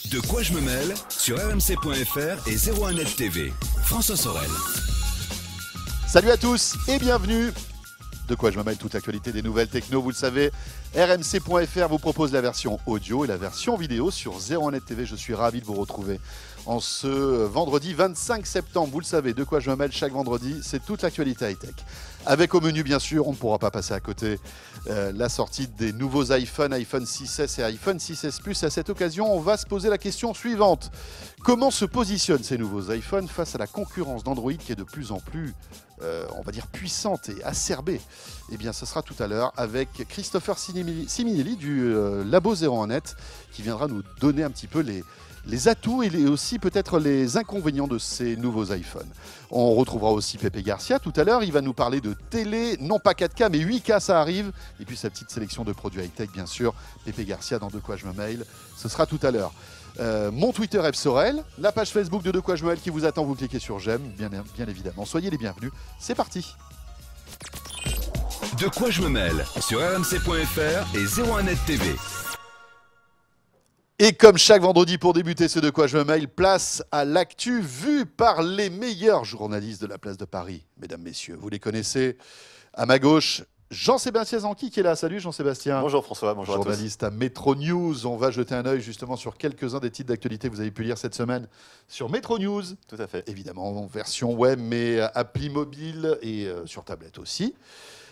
De quoi je me mêle sur rmc.fr et 01net TV. François Sorel. Salut à tous et bienvenue. De quoi je me mêle, toute l'actualité des nouvelles techno, vous le savez. rmc.fr vous propose la version audio et la version vidéo sur 01net TV. Je suis ravi de vous retrouver en ce vendredi 25 septembre. Vous le savez, de quoi je me mêle chaque vendredi, c'est toute l'actualité high-tech. Avec au menu, bien sûr, on ne pourra pas passer à côté la sortie des nouveaux iPhone 6S et iPhone 6S Plus. À cette occasion, on va se poser la question suivante. Comment se positionnent ces nouveaux iPhones face à la concurrence d'Android qui est de plus en plus, on va dire, puissante et acerbée? Eh bien, ce sera tout à l'heure avec Christopher Siminelli du Labo 01net qui viendra nous donner un petit peu les atouts et aussi peut-être les inconvénients de ces nouveaux iPhones. On retrouvera aussi Pépé Garcia tout à l'heure. Il va nous parler de télé, non pas 4K, mais 8K, ça arrive. Et puis sa petite sélection de produits high-tech, bien sûr. Pépé Garcia dans De quoi je me mêle. Ce sera tout à l'heure. Mon Twitter F Sorel, la page Facebook de quoi je me mêle qui vous attend. Vous cliquez sur j'aime, bien évidemment. Soyez les bienvenus. C'est parti. De quoi je me mêle sur rmc.fr et 01net TV. Et comme chaque vendredi pour débuter ce De quoi je me mêle, place à l'actu vue par les meilleurs journalistes de la place de Paris. Mesdames, messieurs, vous les connaissez. À ma gauche, Jean-Sébastien Zanqui qui est là. Salut Jean-Sébastien. Bonjour François, bonjour journaliste à Metro News. On va jeter un œil justement sur quelques-uns des titres d'actualité que vous avez pu lire cette semaine sur Metro News. Tout à fait. Évidemment en version web, mais appli mobile et sur tablette aussi.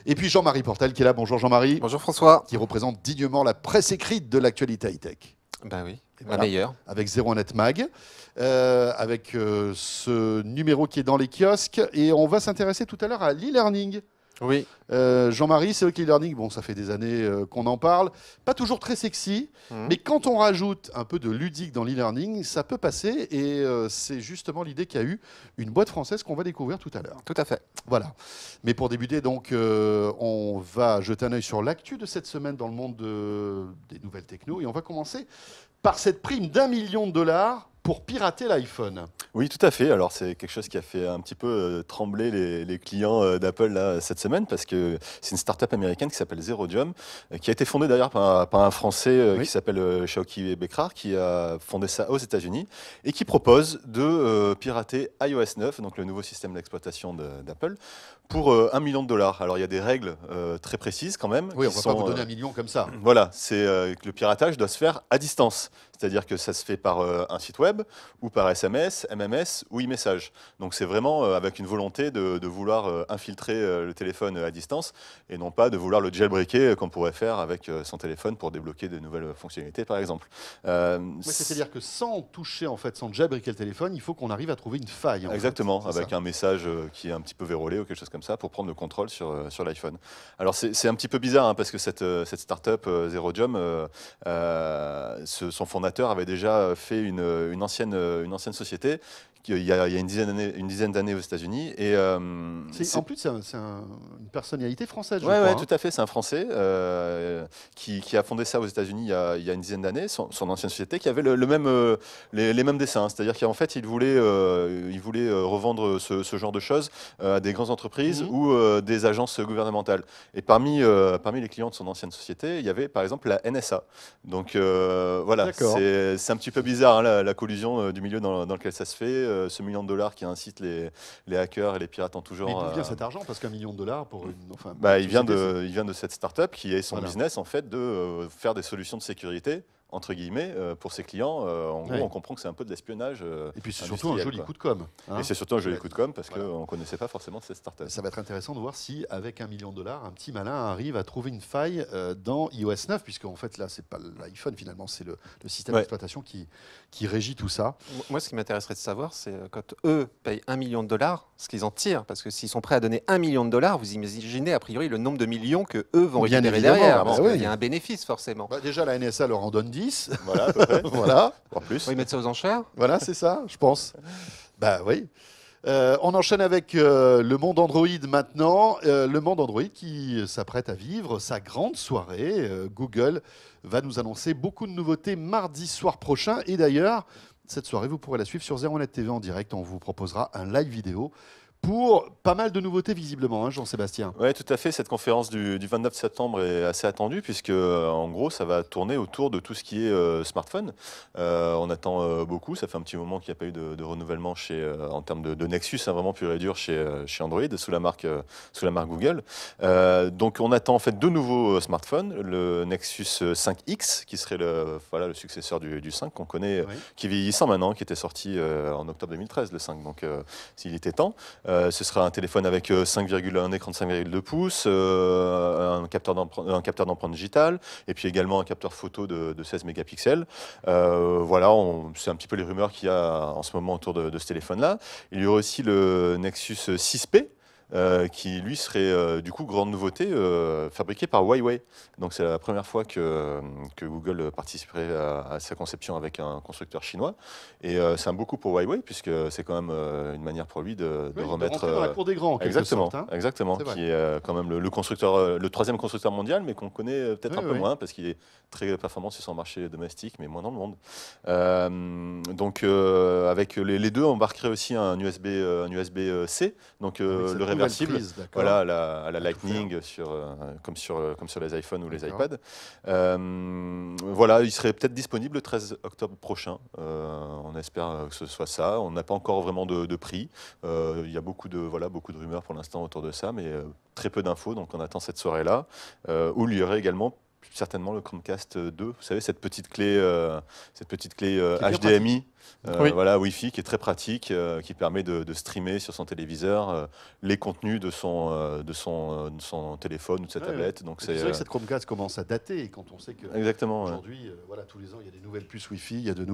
Et puis Jean-Marie Portal qui est là. Bonjour Jean-Marie. Bonjour François. Qui représente dignement la presse écrite de l'actualité high-tech. Ben oui, Voilà. la meilleure. Avec 01net Mag, avec ce numéro qui est dans les kiosques. Et on va s'intéresser tout à l'heure à l'e-learning. Oui. Jean-Marie, c'est vrai que l'e-learning, bon, ça fait des années qu'on en parle. Pas toujours très sexy, mais quand on rajoute un peu de ludique dans l'e-learning, ça peut passer. Et c'est justement l'idée qu'il y a eu une boîte française qu'on va découvrir tout à l'heure. Tout à fait. Voilà. Mais pour débuter, donc, on va jeter un œil sur l'actu de cette semaine dans le monde des nouvelles techno. Et on va commencer par cette prime d'1 million de dollars pour pirater l'iPhone. Oui, tout à fait. Alors, c'est quelque chose qui a fait un petit peu trembler les clients d'Apple là, cette semaine parce que c'est une start-up américaine qui s'appelle Zerodium, qui a été fondée d'ailleurs par un Français qui s'appelle Shaoki Bekrar, qui a fondé ça aux États-Unis et qui propose de pirater iOS 9, donc le nouveau système d'exploitation d'Apple, pour 1 million de dollars. Alors, il y a des règles très précises quand même. Oui, on ne va pas vous donner 1 million comme ça. Voilà, c'est que le piratage doit se faire à distance. C'est-à-dire que ça se fait par un site web ou par SMS, MMS ou e-message. Donc c'est vraiment avec une volonté de vouloir infiltrer le téléphone à distance et non pas de vouloir le jailbreaker comme on pourrait faire avec son téléphone pour débloquer de nouvelles fonctionnalités par exemple. Oui, c'est-à-dire que sans toucher, en fait, sans jailbreaker le téléphone, il faut qu'on arrive à trouver une faille. Exactement, avec un message qui est un petit peu vérolé ou quelque chose comme ça pour prendre le contrôle sur l'iPhone. Alors c'est un petit peu bizarre hein, parce que cette start-up Zerodium, son fondateur avait déjà fait une ancienne société il y a une dizaine d'années aux États-Unis. En plus, c'est une personnalité française, je crois. Oui, tout à fait. C'est un Français qui a fondé ça aux États-Unis il y a une dizaine d'années, son ancienne société, qui avait les mêmes dessins. C'est-à-dire qu'en fait, il voulait revendre ce genre de choses à des grandes entreprises ou des agences gouvernementales. Et parmi les clients de son ancienne société, il y avait par exemple la NSA. Donc voilà, c'est un petit peu bizarre hein, la collusion du milieu dans lequel ça se fait. Ce 1 million de dollars qui incite les hackers et les pirates en tout genre. Mais d'où vient cet argent? Parce qu'1 million de dollars pour une. Enfin, il vient de cette start-up qui est son business en fait de faire des solutions de sécurité entre guillemets pour ses clients. En gros, on comprend que c'est un peu de l'espionnage. Et puis c'est surtout un joli coup de com. Et c'est surtout un joli coup de com parce qu'on ne connaissait pas forcément cette start-up. Ça va être intéressant de voir si, avec 1 million de dollars, un petit malin arrive à trouver une faille dans iOS 9, puisque en fait là, c'est pas l'iPhone finalement, c'est le système d'exploitation qui régit tout ça. Moi, ce qui m'intéresserait de savoir, c'est quand eux payent 1 million de dollars, ce qu'ils en tirent. Parce que s'ils sont prêts à donner 1 million de dollars, vous imaginez a priori le nombre de millions que eux vont récupérer derrière. Il y a un bénéfice forcément. Déjà, la NSA leur en donne 10. Voilà. Voilà. En plus. Ils mettent ça aux enchères. Voilà, c'est ça, je pense. Bah oui. On enchaîne avec le monde Android maintenant. Le monde Android qui s'apprête à vivre sa grande soirée. Google va nous annoncer beaucoup de nouveautés mardi soir prochain. Et d'ailleurs, cette soirée, vous pourrez la suivre sur 01net TV en direct. On vous proposera un live vidéo pour pas mal de nouveautés visiblement, hein, Jean-Sébastien. Oui, tout à fait. Cette conférence du 29 septembre est assez attendue puisque, en gros, ça va tourner autour de tout ce qui est smartphone. On attend beaucoup. Ça fait un petit moment qu'il n'y a pas eu de renouvellement en termes de Nexus, hein, vraiment pur et dur chez Android, sous la marque Google. Donc, on attend en fait 2 nouveaux smartphones. Le Nexus 5X, qui serait le successeur du 5 qu'on connaît, qui est vieillissant maintenant, qui était sorti en octobre 2013, le 5. Donc, s'il était temps. Ce sera un téléphone avec un écran de 5,2 pouces, un capteur d'empreinte digitale, et puis également un capteur photo de 16 mégapixels. Voilà, c'est un petit peu les rumeurs qu'il y a en ce moment autour de ce téléphone-là. Il y aura aussi le Nexus 6P, qui lui serait du coup grande nouveauté, fabriqué par Huawei. Donc c'est la première fois que Google participerait à sa conception avec un constructeur chinois. Et c'est un beau coup pour Huawei puisque c'est quand même une manière pour lui de remettre dans la cour des grands. En quelque sorte, hein. Exactement, qui est quand même le constructeur, le 3e constructeur mondial, mais qu'on connaît peut-être un peu moins parce qu'il est très performant sur son marché domestique, mais moins dans le monde. Donc avec les deux, on embarquerait aussi un USB-C, donc le réversible, voilà, à la Lightning, comme sur les iPhones ou les iPads. Voilà, il serait peut-être disponible le 13 octobre prochain. On espère que ce soit ça. On n'a pas encore vraiment de prix. Il y a beaucoup de rumeurs pour l'instant autour de ça, mais très peu d'infos. Donc on attend cette soirée-là, où il y aurait également certainement le Chromecast 2, vous savez, cette petite clé HDMI, voilà, Wi-Fi, qui est très pratique, qui permet de streamer sur son téléviseur les contenus de son téléphone ou de sa tablette. Donc c'est vrai que cette Chromecast commence à dater, et quand on sait que aujourd'hui, voilà, tous les ans, il y a des nouvelles puces Wi-Fi, il y a de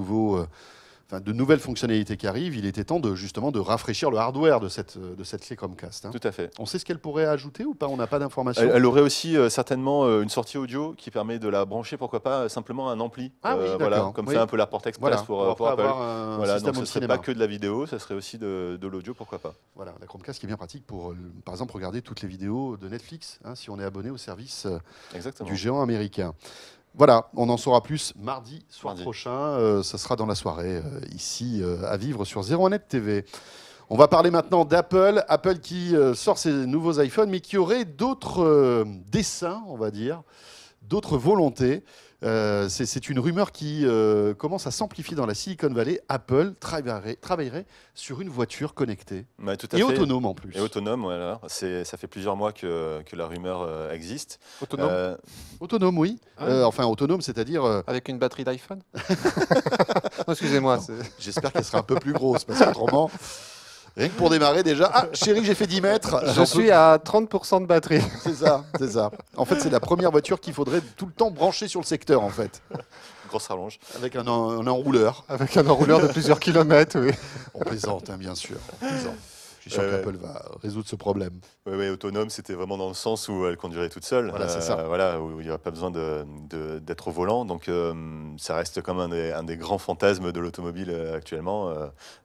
nouvelles fonctionnalités qui arrivent. Il était temps justement de rafraîchir le hardware de cette clé Chromecast. Hein. Tout à fait. On sait ce qu'elle pourrait ajouter ou pas? On n'a pas d'informations. Elle aurait aussi certainement une sortie audio qui permet de la brancher, pourquoi pas, simplement un ampli. Voilà, comme c'est un peu la porte express pour Apple. Voilà, donc ce ne serait pas que de la vidéo, ça serait aussi de l'audio, pourquoi pas. Voilà, la Chromecast qui est bien pratique pour, par exemple, regarder toutes les vidéos de Netflix, hein, si on est abonné au service du géant américain. Voilà, on en saura plus mardi soir prochain. Ça sera dans la soirée, ici, à vivre sur 01net TV. On va parler maintenant d'Apple. Apple qui sort ses nouveaux iPhones, mais qui aurait d'autres desseins, on va dire, d'autres volontés. C'est une rumeur qui commence à s'amplifier dans la Silicon Valley. Apple travaillerait sur une voiture connectée et autonome en plus. Et autonome, voilà. Ça fait plusieurs mois que la rumeur existe. Autonome Autonome, oui. Enfin, autonome, c'est-à-dire... Avec une batterie d'iPhone. Excusez-moi. J'espère qu'elle sera un peu plus grosse, parce qu'autrement... Rien que pour démarrer déjà. Ah, chérie, j'ai fait 10 mètres. Je suis à 30% de batterie. C'est ça. En fait, c'est la première voiture qu'il faudrait tout le temps brancher sur le secteur, en fait. Grosse rallonge. Avec un enrouleur. Avec un enrouleur de plusieurs kilomètres, oui. On plaisante, hein, bien sûr. On plaisante. Je suis sûr qu'Apple va résoudre ce problème. Oui, autonome, c'était vraiment dans le sens où elle conduirait toute seule. Voilà, c'est ça. Voilà, où il n'y aurait pas besoin d'être au volant. Donc, ça reste comme un des grands fantasmes de l'automobile actuellement.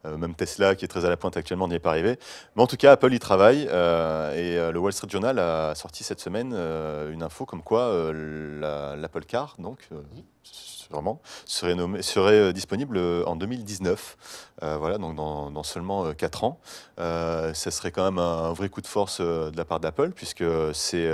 Même Tesla, qui est très à la pointe actuellement, n'y est pas arrivé. Mais en tout cas, Apple y travaille. Et le Wall Street Journal a sorti cette semaine une info comme quoi l'Apple Car, donc... vraiment, serait disponible en 2019. Voilà, donc dans seulement 4 ans. Ça serait quand même un vrai coup de force de la part d'Apple, puisque ils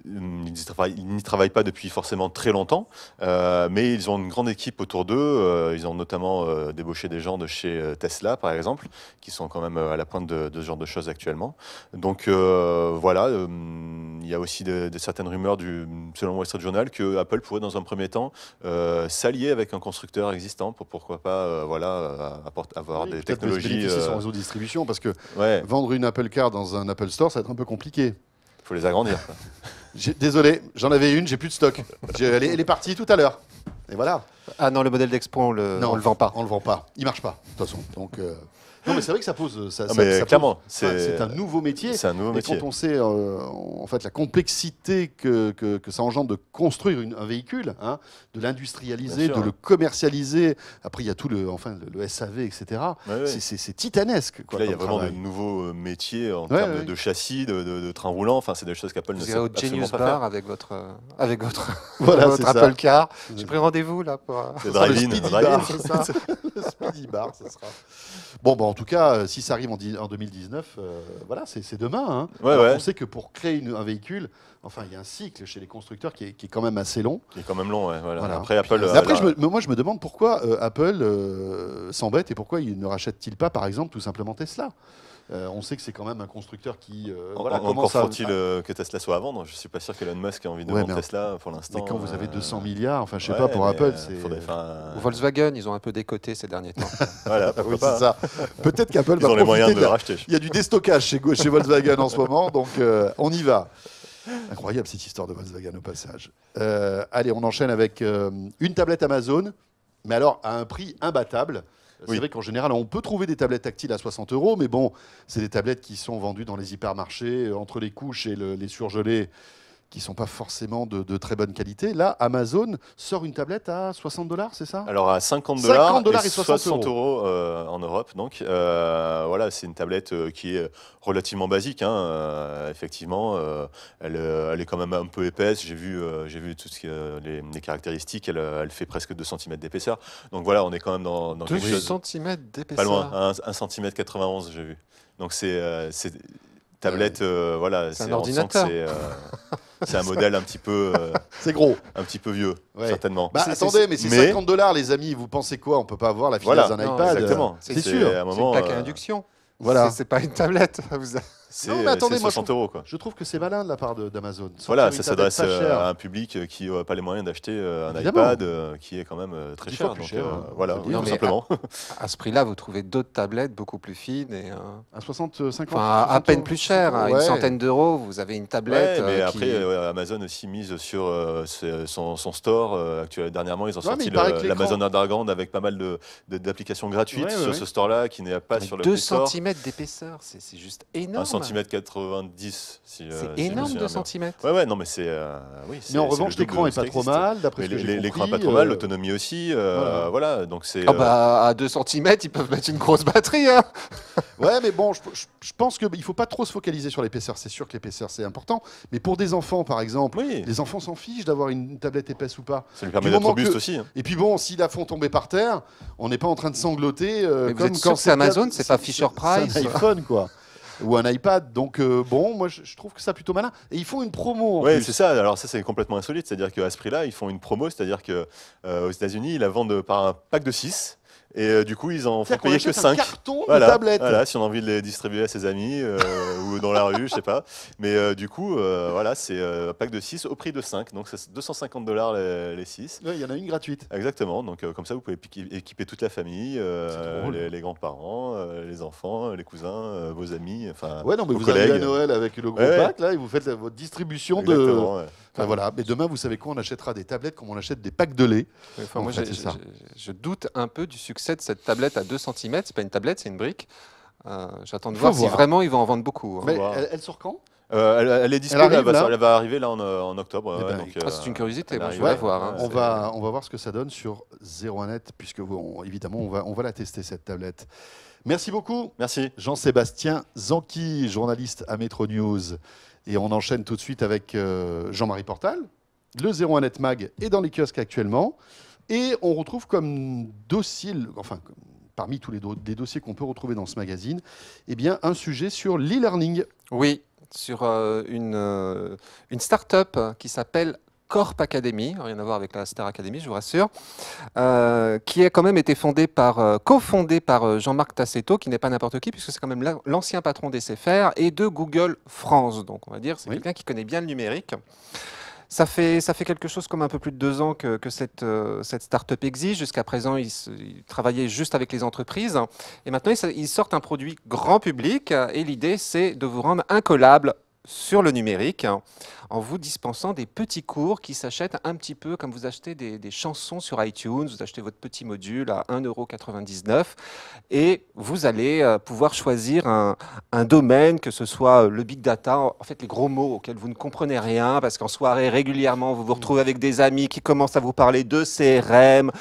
n'y travaillent pas depuis forcément très longtemps, mais ils ont une grande équipe autour d'eux. Ils ont notamment débauché des gens de chez Tesla, par exemple, qui sont quand même à la pointe de ce genre de choses actuellement. Donc voilà, il y a aussi certaines rumeurs, selon Wall Street Journal, que Apple pourrait dans un premier temps s'allier avec un constructeur existant pour pourquoi pas avoir des technologies. Bénéficier son réseau de distribution, parce que vendre une Apple Car dans un Apple Store, ça va être un peu compliqué. Il faut les agrandir. Désolé, j'en avais une, j'ai plus de stock. Elle est partie tout à l'heure. Et voilà. Ah non, le modèle d'Expo, on le vend pas. On le vend pas. Il marche pas, de toute façon. Donc, non, mais c'est vrai que ça pose. Clairement, c'est un nouveau métier. C'est un nouveau métier. Et quand on sait en fait la complexité que ça engendre de construire un véhicule, hein, de l'industrialiser, de le commercialiser. Après, il y a tout le SAV, etc. C'est titanesque. Là, il y a vraiment de nouveaux métiers en termes de châssis, de trains roulants. Enfin, c'est des choses qu'Apple ne sait absolument pas faire. Genius Bar avec votre Apple Car. J'ai pris rendez-vous là pour. Le Speedy Bar, c'est ça. Le Speedy Bar, ça sera. Bon, en tout cas, si ça arrive en 2019, voilà, c'est demain. Hein. Ouais, Alors, on sait que pour créer un véhicule, enfin, il y a un cycle chez les constructeurs qui est quand même assez long. Qui est quand même long, ouais, voilà. Voilà. Après, Apple. Après, moi, je me demande pourquoi Apple s'embête et pourquoi il ne rachète-t-il pas, par exemple, tout simplement Tesla. On sait que c'est quand même un constructeur qui encore faut-il que Tesla soit à vendre. Je suis pas sûr qu'Elon Musk ait envie de vendre Tesla pour l'instant. Mais quand vous avez 200 milliards, enfin je sais pas, pour Apple, c'est... Volkswagen, ils ont un peu décoté ces derniers temps. Voilà, oui, c'est ça. Peut-être qu'Apple va ont les moyens de le racheter. Il y a du déstockage chez Volkswagen en ce moment, donc on y va. Incroyable cette histoire de Volkswagen au passage. Allez, on enchaîne avec une tablette Amazon, mais alors à un prix imbattable. C'est vrai qu'en général, on peut trouver des tablettes tactiles à 60 €, mais bon, c'est des tablettes qui sont vendues dans les hypermarchés, entre les couches et les surgelés, qui ne sont pas forcément de très bonne qualité. Là, Amazon sort une tablette à 60 $, c'est ça? Alors à 50 $ et 60 €, en Europe. Donc voilà, c'est une tablette qui est relativement basique. Hein. Effectivement, elle est quand même un peu épaisse. J'ai vu tout ce les caractéristiques. Elle fait presque 2 cm d'épaisseur. Donc voilà, on est quand même dans quelque chose. 2 cm d'épaisseur. Pas loin, 1 cm 91, j'ai vu. Donc c'est tablette, voilà. C'est un ordinateur. C'est un modèle un petit peu. C'est gros. Un petit peu vieux, certainement. Bah, attendez, mais c'est 50 $, les amis. Vous pensez quoi? On peut pas avoir la finesse d'un iPad. Exactement. C'est sûr. À un moment, c'est une plaque à induction. Voilà. C'est pas une tablette. Non, mais attendez, 60 €. Quoi. Je trouve que c'est malin de la part d'Amazon. Voilà, ça s'adresse à un public qui n'a pas les moyens d'acheter un iPad qui est quand même très cher. Donc voilà, tout simplement. À ce prix-là, vous trouvez d'autres tablettes beaucoup plus fines et à 60, 50. Enfin, à peine plus cher, à une centaine d'euros, vous avez une tablette. Mais après, Amazon aussi mise sur son store. Dernièrement, ils ont sorti l'Amazon Underground avec pas mal d'applications gratuites sur ce store-là qui n'est pas sur le Play Store. 2 cm d'épaisseur, c'est juste énorme. 1 cm 90. C'est énorme, 2 cm. Ouais, non, mais c'est. Mais en revanche, l'écran est pas trop mal, d'après ce que j'ai compris. L'écran est pas trop mal, l'autonomie aussi. Voilà, donc c'est. À 2 cm, ils peuvent mettre une grosse batterie. Hein. Ouais, mais bon, je pense qu'il ne faut pas trop se focaliser sur l'épaisseur. C'est sûr que l'épaisseur, c'est important. Mais pour des enfants, par exemple, les enfants s'en fichent d'avoir une tablette épaisse ou pas. Ça lui permet d'être robuste aussi. Hein. Et puis bon, s'ils la font tomber par terre, on n'est pas en train de sangloter. Comme quand c'est Amazon, c'est pas Fisher Price. C'est un iPhone, quoi. Ou un iPad. Donc, bon, moi, je trouve que c'est plutôt malin. Et ils font une promo en plus. Oui, c'est ça. Alors, ça, c'est complètement insolite. C'est-à-dire qu'à ce prix-là, ils font une promo. C'est-à-dire qu'aux États-unis, ils la vendent par un pack de 6. Et du coup, ils en font payer que 5. Un carton de tablette. Voilà, si on a envie de les distribuer à ses amis ou dans la rue, je sais pas. Mais du coup, voilà, c'est un pack de 6 au prix de 5. Donc, c'est 250 $ les 6. Il y en a une gratuite. Exactement. Donc, comme ça, vous pouvez équiper toute la famille, les grands-parents, les enfants, les cousins, vos amis, enfin, ouais, non, mais vos vous collègues. arrivez à Noël avec le gros pack, là, et vous faites votre distribution Exactement, de... Enfin, voilà. Mais demain, vous savez quoi? On achètera des tablettes comme on achète des packs de lait. Enfin, moi, je doute un peu du succès de cette tablette à 2 cm. C'est pas une tablette, c'est une brique. J'attends de voir si vraiment ils vont en vendre beaucoup. Mais elle sort quand? Elle est disponible, elle va arriver là en octobre. C'est une curiosité, moi, je vais la voir. Hein. On va voir ce que ça donne sur 01net, puisque évidemment, on va la tester, cette tablette. Merci beaucoup. Merci. Jean-Sébastien Zanqui, journaliste à Metro News. Et on enchaîne tout de suite avec Jean-Marie Portal. Le 01net Mag est dans les kiosques actuellement. Et on retrouve comme dossier, enfin, parmi tous les dossiers qu'on peut retrouver dans ce magazine, eh bien, un sujet sur l'e-learning. Oui, sur une start-up qui s'appelle Corp Academy, rien à voir avec la Star Academy, je vous rassure, qui a quand même été cofondée par Jean-Marc Tassetto, qui n'est pas n'importe qui, puisque c'est quand même l'ancien patron d'SFR et de Google France. Donc, on va dire, c'est quelqu'un qui connaît bien le numérique. Ça fait quelque chose comme un peu plus de 2 ans que cette start-up existe. Jusqu'à présent, ils travaillaient juste avec les entreprises. Et maintenant, ils sortent un produit grand public. Et l'idée, c'est de vous rendre incollable sur le numérique en vous dispensant des petits cours qui s'achètent un petit peu comme vous achetez des chansons sur iTunes. Vous achetez votre petit module à 1,99 € et vous allez pouvoir choisir un domaine, que ce soit le big data, en fait les gros mots auxquels vous ne comprenez rien, parce qu'en soirée régulièrement vous vous retrouvez avec des amis qui commencent à vous parler de CRM,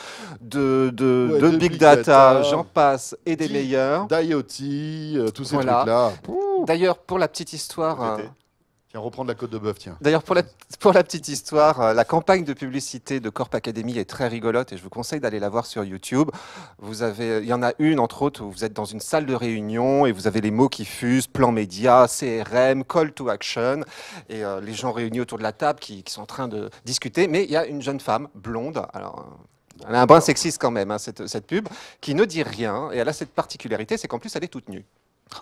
de big data, j'en passe, et des meilleurs. d'IoT, tous ces trucs-là. D'ailleurs, pour la petite histoire... Tiens, reprendre la côte de bœuf, tiens. D'ailleurs, pour la petite histoire, la campagne de publicité de Corp Academy est très rigolote et je vous conseille d'aller la voir sur YouTube. Il y en a une, entre autres, où vous êtes dans une salle de réunion et vous avez les mots qui fusent, plan média, CRM, call to action, et les gens réunis autour de la table qui sont en train de discuter. Mais il y a une jeune femme, blonde, alors... Elle a un brin sexiste quand même, hein, cette pub, qui ne dit rien. Et elle a cette particularité, c'est qu'en plus, elle est toute nue.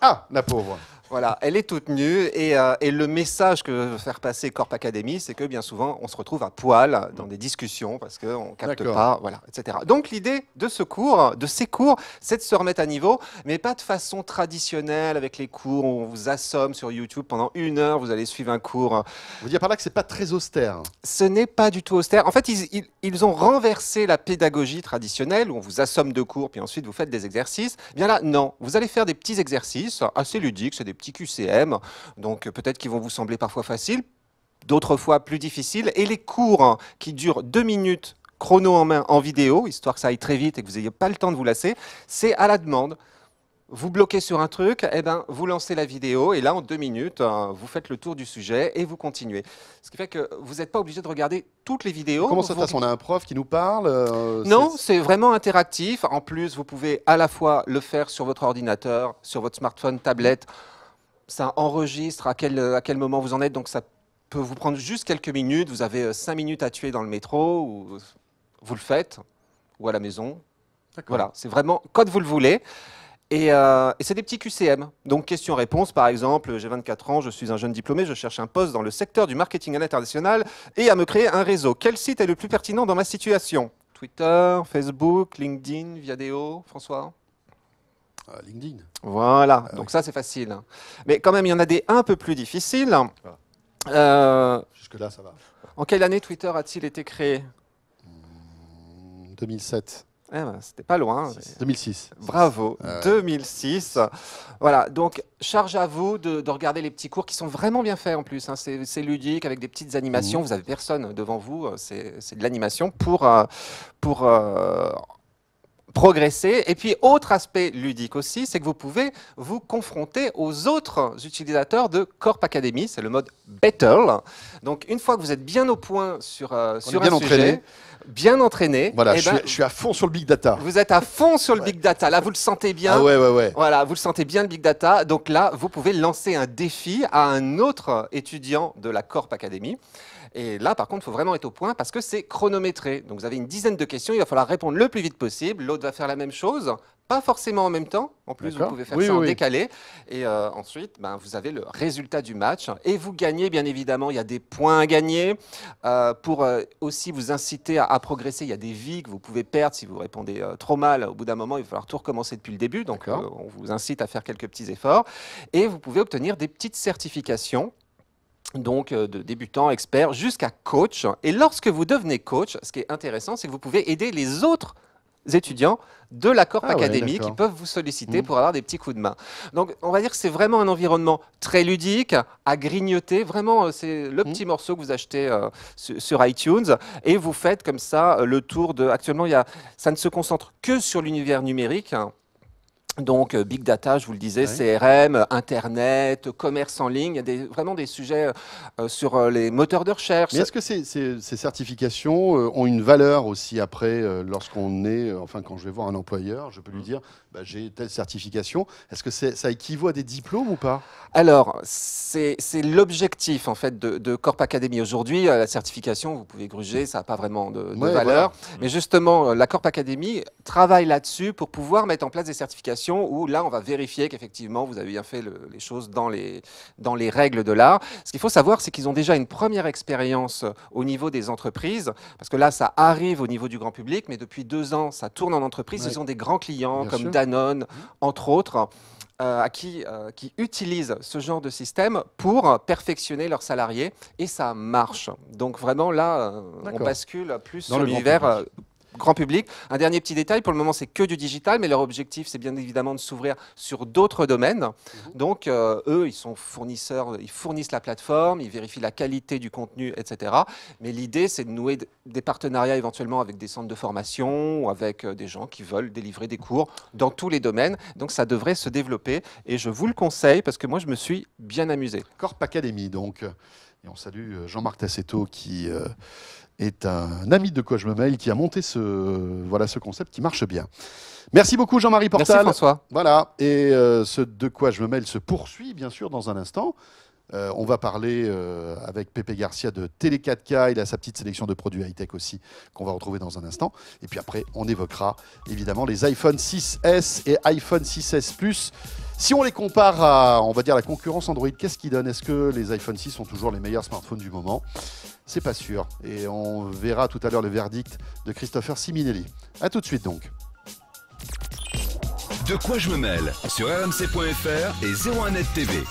Ah, la pauvre. Voilà, elle est toute nue et le message que veut faire passer Corp Academy, c'est que bien souvent, on se retrouve à poil dans des discussions parce qu'on ne capte pas, voilà, etc. Donc l'idée de ces cours, c'est de se remettre à niveau, mais pas de façon traditionnelle avec les cours où on vous assomme sur YouTube pendant 1 heure, vous allez suivre un cours. Vous dire par là que c'est pas très austère. Ce n'est pas du tout austère. En fait, ils ont renversé la pédagogie traditionnelle où on vous assomme de cours, puis ensuite vous faites des exercices. Bien là, non. Vous allez faire des petits exercices assez ludiques, c'est des petits QCM, donc peut-être qu'ils vont vous sembler parfois faciles, d'autres fois plus difficiles. Et les cours qui durent 2 minutes, chrono en main, en vidéo, histoire que ça aille très vite et que vous n'ayez pas le temps de vous lasser, c'est à la demande. Vous bloquez sur un truc, eh ben, vous lancez la vidéo et là, en 2 minutes, vous faites le tour du sujet et vous continuez. Ce qui fait que vous n'êtes pas obligé de regarder toutes les vidéos. Comment ça se passe? On a un prof qui nous parle Non, c'est vraiment interactif. En plus, vous pouvez à la fois le faire sur votre ordinateur, sur votre smartphone, tablette. Ça enregistre à quel moment vous en êtes, donc ça peut vous prendre juste quelques minutes. Vous avez 5 minutes à tuer dans le métro, ou vous le faites, ou à la maison. Voilà, c'est vraiment quand vous le voulez. Et c'est des petits QCM. Donc, question-réponse, par exemple, j'ai 24 ans, je suis un jeune diplômé, je cherche un poste dans le secteur du marketing à l'international et à me créer un réseau. Quel site est le plus pertinent dans ma situation? Twitter, Facebook, LinkedIn, Viadeo, François? LinkedIn. Voilà, donc ça c'est facile. Mais quand même, il y en a des un peu plus difficiles. Jusque-là, ça va. En quelle année Twitter a-t-il été créé? 2007. Eh ben, c'était pas loin. 2006. Bravo, 2006. Voilà, donc charge à vous de regarder les petits cours qui sont vraiment bien faits en plus. Hein. C'est ludique avec des petites animations. Vous n'avez personne devant vous. C'est de l'animation pour progresser. Et puis, autre aspect ludique aussi, c'est que vous pouvez vous confronter aux autres utilisateurs de Corp Academy. C'est le mode Battle. Donc, une fois que vous êtes bien au point sur un sujet, bien entraîné. Voilà, je suis à fond sur le big data. Vous êtes à fond sur le big data. Là, vous le sentez bien. Ah ouais. Voilà, vous le sentez bien, le big data. Donc là, vous pouvez lancer un défi à un autre étudiant de la Corp Academy. Et là, par contre, il faut vraiment être au point parce que c'est chronométré. Donc, vous avez une dizaine de questions. Il va falloir répondre le plus vite possible. L'autre va faire la même chose. Pas forcément en même temps. En plus, vous pouvez faire ça en décalé. Et ensuite, vous avez le résultat du match. Et vous gagnez, bien évidemment. Il y a des points à gagner. Pour aussi vous inciter à progresser, il y a des vies que vous pouvez perdre si vous répondez trop mal. Au bout d'un moment, il va falloir tout recommencer depuis le début. Donc, on vous incite à faire quelques petits efforts. Et vous pouvez obtenir des petites certifications. Donc de débutant, expert, jusqu'à coach. Et lorsque vous devenez coach, ce qui est intéressant, c'est que vous pouvez aider les autres étudiants de la Corp Academy qui peuvent vous solliciter pour avoir des petits coups de main. Donc on va dire que c'est vraiment un environnement très ludique, à grignoter. Vraiment, c'est le petit morceau que vous achetez sur iTunes et vous faites comme ça le tour de... Actuellement, ça ne se concentre que sur l'univers numérique. Donc, big data, je vous le disais, CRM, Internet, commerce en ligne, il y a vraiment des sujets sur les moteurs de recherche. Mais est-ce que ces certifications ont une valeur aussi après, lorsqu'on est, enfin quand je vais voir un employeur, je peux lui dire, j'ai telle certification. Est-ce que ça équivaut à des diplômes ou pas? Alors, c'est l'objectif en fait de Corp Academy. Aujourd'hui, la certification, vous pouvez gruger, ça n'a pas vraiment de valeur. Voilà. Mais justement, la Corp Academy travaille là-dessus pour pouvoir mettre en place des certifications où là, on va vérifier qu'effectivement, vous avez bien fait les choses dans les règles de l'art. Ce qu'il faut savoir, c'est qu'ils ont déjà une première expérience au niveau des entreprises, parce que là, ça arrive au niveau du grand public, mais depuis 2 ans, ça tourne en entreprise. Ils ont des grands clients comme Danone, entre autres, qui utilisent ce genre de système pour perfectionner leurs salariés, et ça marche. Donc vraiment, là, on bascule plus sur l'univers grand public. Un dernier petit détail, pour le moment c'est que du digital, mais leur objectif c'est bien évidemment de s'ouvrir sur d'autres domaines. Donc eux, ils sont fournisseurs, ils fournissent la plateforme, ils vérifient la qualité du contenu, etc. Mais l'idée c'est de nouer des partenariats éventuellement avec des centres de formation ou avec des gens qui veulent délivrer des cours dans tous les domaines. Donc ça devrait se développer et je vous le conseille parce que moi je me suis bien amusé. Corp Academy, donc. Et on salue Jean-Marc Tassetto qui est un ami de quoi je me mêle, qui a monté ce concept qui marche bien. Merci beaucoup Jean-Marie Portal. Merci François. Voilà, et ce de quoi je me mêle se poursuit bien sûr dans un instant. On va parler avec Pépé Garcia de Télé 4K. Il a sa petite sélection de produits high-tech aussi qu'on va retrouver dans un instant. Et puis après, on évoquera évidemment les iPhone 6S et iPhone 6S Plus. Si on les compare à, on va dire, la concurrence Android, qu'est-ce qu'ils donnent? Est-ce que les iPhone 6 sont toujours les meilleurs smartphones du moment? C'est pas sûr. Et on verra tout à l'heure le verdict de Christopher Siminelli. A tout de suite donc. De quoi je me mêle sur rmc.fr et 01net TV.